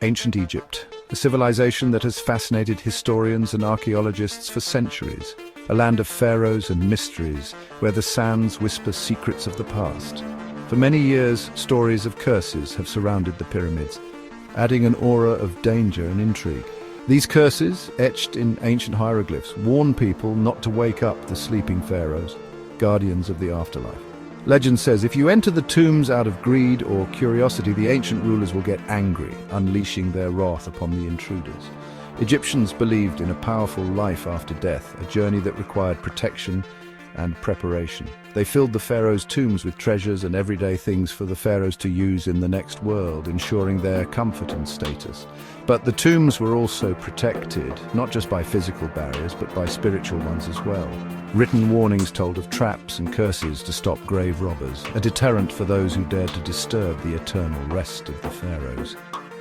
Ancient Egypt, a civilization that has fascinated historians and archaeologists for centuries. A land of pharaohs and mysteries, where the sands whisper secrets of the past. For many years, stories of curses have surrounded the pyramids, adding an aura of danger and intrigue. These curses, etched in ancient hieroglyphs, warn people not to wake up the sleeping pharaohs, guardians of the afterlife. Legend says if you enter the tombs out of greed or curiosity, the ancient rulers will get angry, unleashing their wrath upon the intruders. Egyptians believed in a powerful life after death, a journey that required protection and preparation. They filled the pharaohs' tombs with treasures and everyday things for the pharaohs to use in the next world, ensuring their comfort and status. But the tombs were also protected, not just by physical barriers, but by spiritual ones as well. Written warnings told of traps and curses to stop grave robbers, a deterrent for those who dared to disturb the eternal rest of the pharaohs.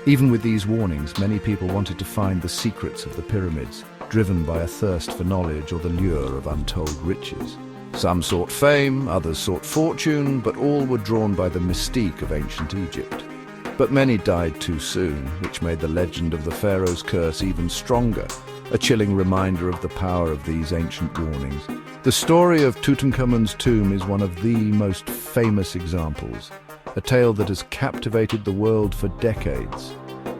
Even with these warnings, many people wanted to find the secrets of the pyramids, driven by a thirst for knowledge or the lure of untold riches. Some sought fame, others sought fortune, but all were drawn by the mystique of ancient Egypt. But many died too soon, which made the legend of the pharaoh's curse even stronger, a chilling reminder of the power of these ancient warnings. The story of Tutankhamun's tomb is one of the most famous examples, a tale that has captivated the world for decades.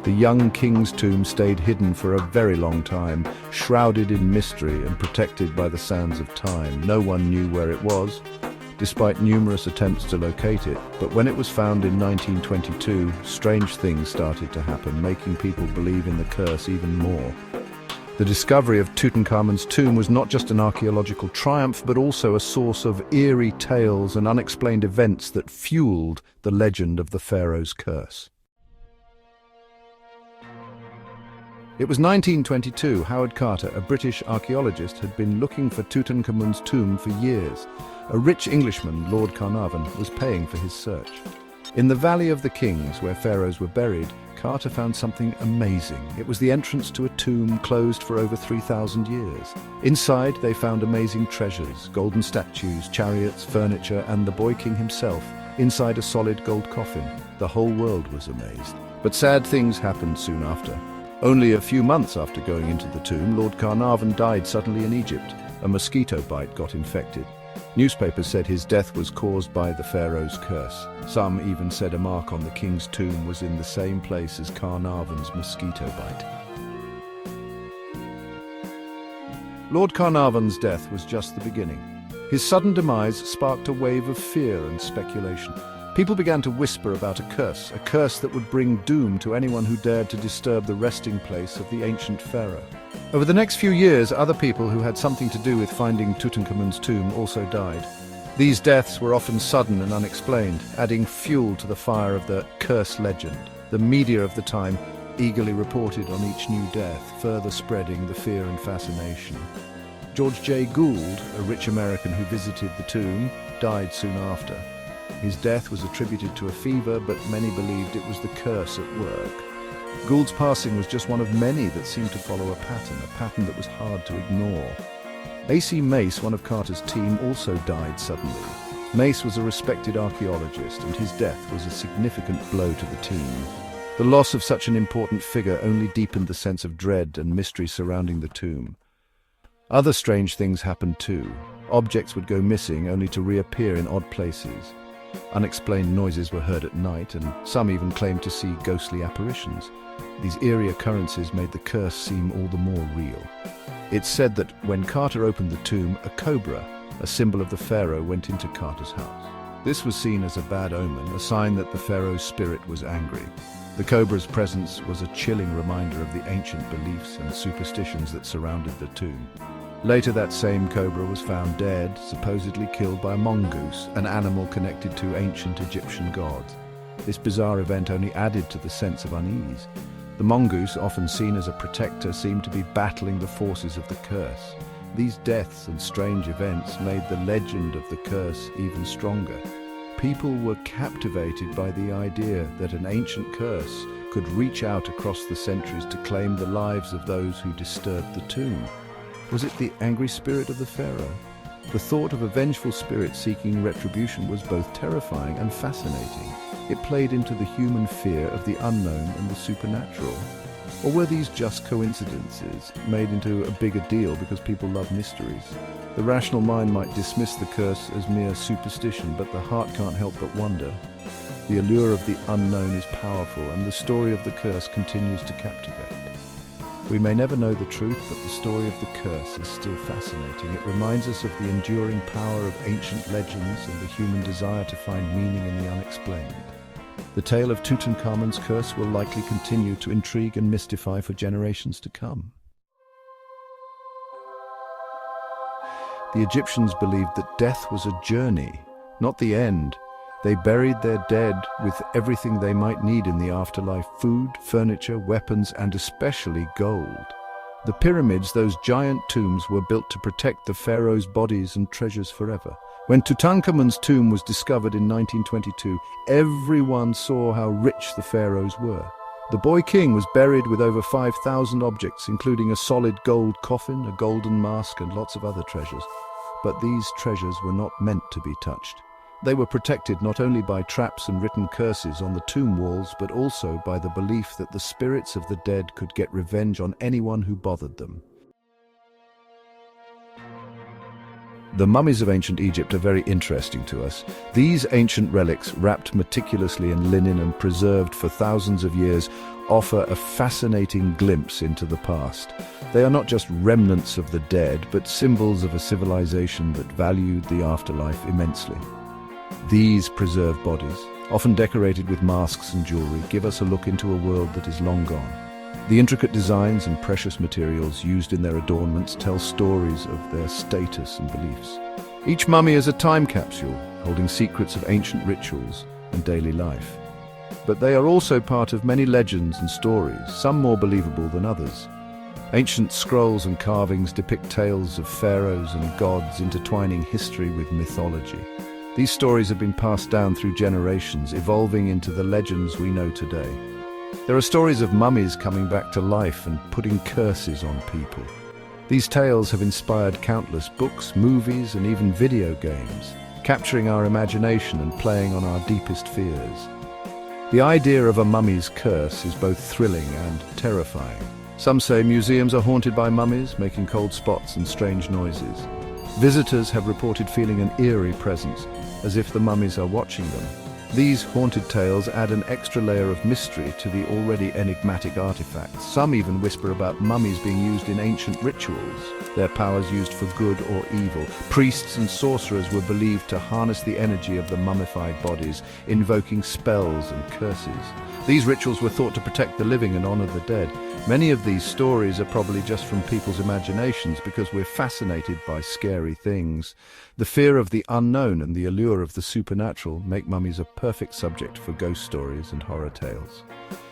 The young king's tomb stayed hidden for a very long time, shrouded in mystery and protected by the sands of time. No one knew where it was, despite numerous attempts to locate it. But when it was found in 1922, strange things started to happen, making people believe in the curse even more. The discovery of Tutankhamun's tomb was not just an archaeological triumph, but also a source of eerie tales and unexplained events that fueled the legend of the pharaoh's curse. It was 1922. Howard Carter, a British archaeologist, had been looking for Tutankhamun's tomb for years. A rich Englishman, Lord Carnarvon, was paying for his search. In the Valley of the Kings, where pharaohs were buried, Carter found something amazing. It was the entrance to a tomb closed for over 3,000 years. Inside, they found amazing treasures, golden statues, chariots, furniture, and the boy king himself, inside a solid gold coffin. The whole world was amazed. But sad things happened soon after. Only a few months after going into the tomb, Lord Carnarvon died suddenly in Egypt. A mosquito bite got infected. Newspapers said his death was caused by the pharaoh's curse. Some even said a mark on the king's tomb was in the same place as Carnarvon's mosquito bite. Lord Carnarvon's death was just the beginning. His sudden demise sparked a wave of fear and speculation. People began to whisper about a curse that would bring doom to anyone who dared to disturb the resting place of the ancient pharaoh. Over the next few years, other people who had something to do with finding Tutankhamun's tomb also died. These deaths were often sudden and unexplained, adding fuel to the fire of the curse legend. The media of the time eagerly reported on each new death, further spreading the fear and fascination. George J. Gould, a rich American who visited the tomb, died soon after. His death was attributed to a fever, but many believed it was the curse at work. Gould's passing was just one of many that seemed to follow a pattern that was hard to ignore. A.C. Mace, one of Carter's team, also died suddenly. Mace was a respected archaeologist, and his death was a significant blow to the team. The loss of such an important figure only deepened the sense of dread and mystery surrounding the tomb. Other strange things happened too. Objects would go missing only to reappear in odd places. Unexplained noises were heard at night, and some even claimed to see ghostly apparitions. These eerie occurrences made the curse seem all the more real. It's said that when Carter opened the tomb, a cobra, a symbol of the pharaoh, went into Carter's house. This was seen as a bad omen, a sign that the pharaoh's spirit was angry. The cobra's presence was a chilling reminder of the ancient beliefs and superstitions that surrounded the tomb. Later, that same cobra was found dead, supposedly killed by a mongoose, an animal connected to ancient Egyptian gods. This bizarre event only added to the sense of unease. The mongoose, often seen as a protector, seemed to be battling the forces of the curse. These deaths and strange events made the legend of the curse even stronger. People were captivated by the idea that an ancient curse could reach out across the centuries to claim the lives of those who disturbed the tomb. Was it the angry spirit of the pharaoh? The thought of a vengeful spirit seeking retribution was both terrifying and fascinating. It played into the human fear of the unknown and the supernatural. Or were these just coincidences, made into a bigger deal because people love mysteries? The rational mind might dismiss the curse as mere superstition, but the heart can't help but wonder. The allure of the unknown is powerful, and the story of the curse continues to captivate. We may never know the truth, but the story of the curse is still fascinating. It reminds us of the enduring power of ancient legends and the human desire to find meaning in the unexplained. The tale of Tutankhamun's curse will likely continue to intrigue and mystify for generations to come. The Egyptians believed that death was a journey, not the end. They buried their dead with everything they might need in the afterlife: food, furniture, weapons, and especially gold. The pyramids, those giant tombs, were built to protect the pharaoh's bodies and treasures forever. When Tutankhamun's tomb was discovered in 1922, everyone saw how rich the pharaohs were. The boy king was buried with over 5,000 objects, including a solid gold coffin, a golden mask, and lots of other treasures. But these treasures were not meant to be touched. They were protected not only by traps and written curses on the tomb walls, but also by the belief that the spirits of the dead could get revenge on anyone who bothered them. The mummies of ancient Egypt are very interesting to us. These ancient relics, wrapped meticulously in linen and preserved for thousands of years, offer a fascinating glimpse into the past. They are not just remnants of the dead, but symbols of a civilization that valued the afterlife immensely. These preserved bodies, often decorated with masks and jewelry, give us a look into a world that is long gone. The intricate designs and precious materials used in their adornments tell stories of their status and beliefs. Each mummy is a time capsule, holding secrets of ancient rituals and daily life. But they are also part of many legends and stories, some more believable than others. Ancient scrolls and carvings depict tales of pharaohs and gods intertwining history with mythology. These stories have been passed down through generations, evolving into the legends we know today. There are stories of mummies coming back to life and putting curses on people. These tales have inspired countless books, movies, and even video games, capturing our imagination and playing on our deepest fears. The idea of a mummy's curse is both thrilling and terrifying. Some say museums are haunted by mummies, making cold spots and strange noises. Visitors have reported feeling an eerie presence, as if the mummies are watching them. These haunted tales add an extra layer of mystery to the already enigmatic artifacts. Some even whisper about mummies being used in ancient rituals, their powers used for good or evil. Priests and sorcerers were believed to harness the energy of the mummified bodies, invoking spells and curses. These rituals were thought to protect the living and honor the dead. Many of these stories are probably just from people's imaginations because we're fascinated by scary things. The fear of the unknown and the allure of the supernatural make mummies a perfect subject for ghost stories and horror tales.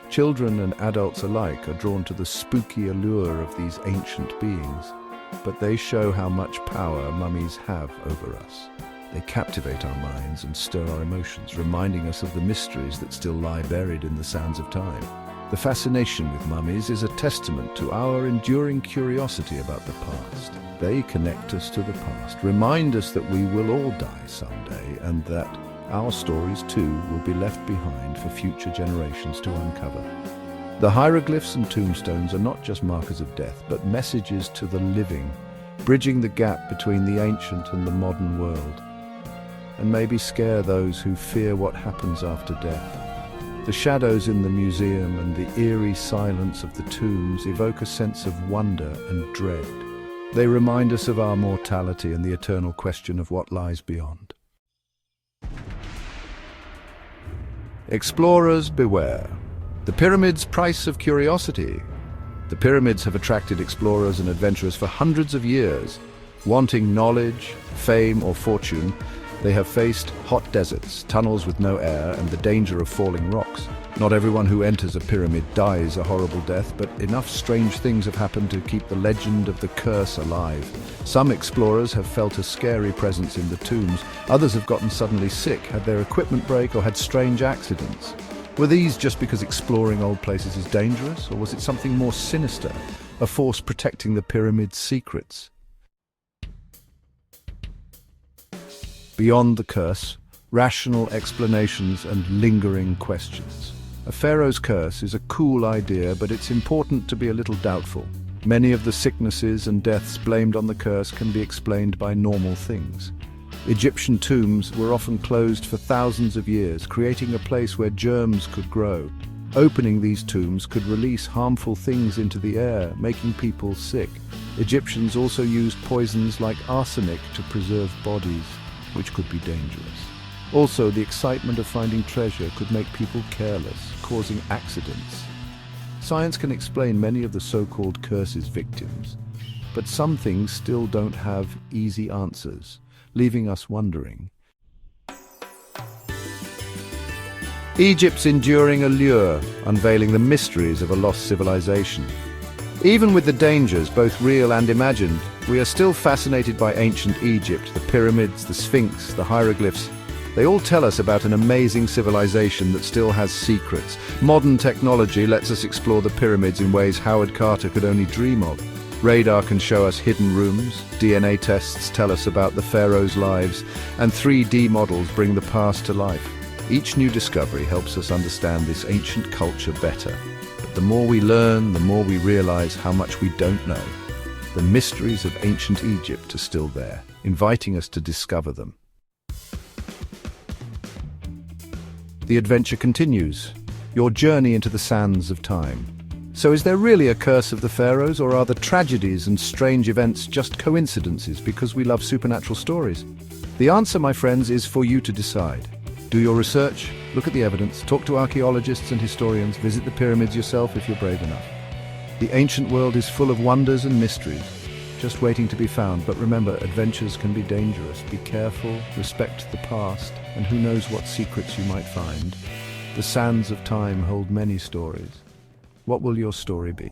Children and adults alike are drawn to the spooky allure of these ancient beings, but they show how much power mummies have over us. They captivate our minds and stir our emotions, reminding us of the mysteries that still lie buried in the sands of time. The fascination with mummies is a testament to our enduring curiosity about the past. They connect us to the past, remind us that we will all die someday, and that our stories too will be left behind for future generations to uncover. The hieroglyphs and tombstones are not just markers of death, but messages to the living, bridging the gap between the ancient and the modern world, and maybe scare those who fear what happens after death. The shadows in the museum and the eerie silence of the tombs evoke a sense of wonder and dread. They remind us of our mortality and the eternal question of what lies beyond. Explorers beware. The pyramids' price of curiosity. The pyramids have attracted explorers and adventurers for hundreds of years. Wanting knowledge, fame, or fortune, they have faced hot deserts, tunnels with no air, and the danger of falling rocks. Not everyone who enters a pyramid dies a horrible death, but enough strange things have happened to keep the legend of the curse alive. Some explorers have felt a scary presence in the tombs. Others have gotten suddenly sick, had their equipment break, or had strange accidents. Were these just because exploring old places is dangerous, or was it something more sinister, a force protecting the pyramid's secrets? Beyond the curse, rational explanations and lingering questions. A pharaoh's curse is a cool idea, but it's important to be a little doubtful. Many of the sicknesses and deaths blamed on the curse can be explained by normal things. Egyptian tombs were often closed for thousands of years, creating a place where germs could grow. Opening these tombs could release harmful things into the air, making people sick. Egyptians also used poisons like arsenic to preserve bodies, which could be dangerous. Also, the excitement of finding treasure could make people careless, causing accidents. Science can explain many of the so-called curse's victims, but some things still don't have easy answers, leaving us wondering. Egypt's enduring allure, unveiling the mysteries of a lost civilization. Even with the dangers, both real and imagined, we are still fascinated by ancient Egypt, the pyramids, the Sphinx, the hieroglyphs. They all tell us about an amazing civilization that still has secrets. Modern technology lets us explore the pyramids in ways Howard Carter could only dream of. Radar can show us hidden rooms, DNA tests tell us about the pharaohs' lives, and 3D models bring the past to life. Each new discovery helps us understand this ancient culture better. But the more we learn, the more we realize how much we don't know. The mysteries of ancient Egypt are still there, inviting us to discover them. The adventure continues, your journey into the sands of time. So is there really a curse of the pharaohs, or are the tragedies and strange events just coincidences because we love supernatural stories? The answer, my friends, is for you to decide. Do your research, look at the evidence, talk to archaeologists and historians, visit the pyramids yourself if you're brave enough. The ancient world is full of wonders and mysteries, just waiting to be found. But remember, adventures can be dangerous. Be careful, respect the past, and who knows what secrets you might find. The sands of time hold many stories. What will your story be?